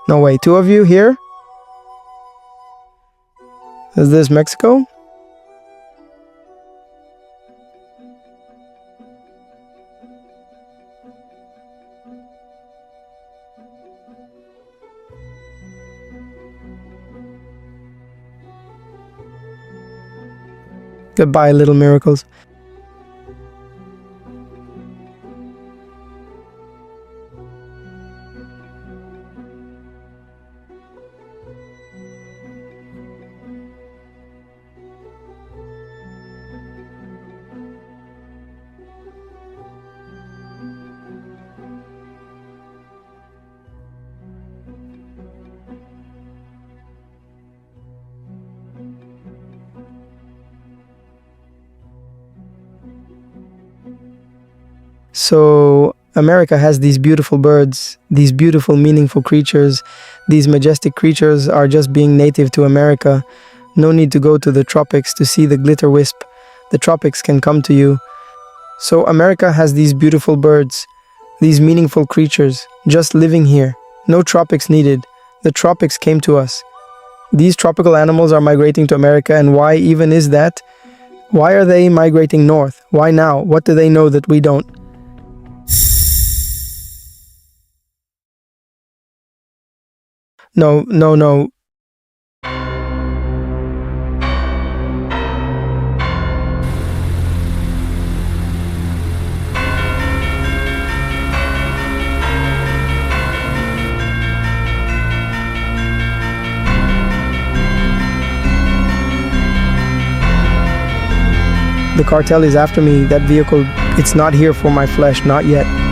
No way, two of you here? Is this Mexico? Goodbye, little miracles. So America has these beautiful birds, these beautiful, meaningful creatures. These majestic creatures are just being native to America. No need to go to the tropics to see the glitter wisp. The tropics can come to you. So America has these beautiful birds, these meaningful creatures, just living here. No tropics needed. The tropics came to us. These tropical animals are migrating to America, and why even is that? Why are they migrating north? Why now? What do they know that we don't? No, no, no. The cartel is after me. That vehicle, it's not here for my flesh, not yet.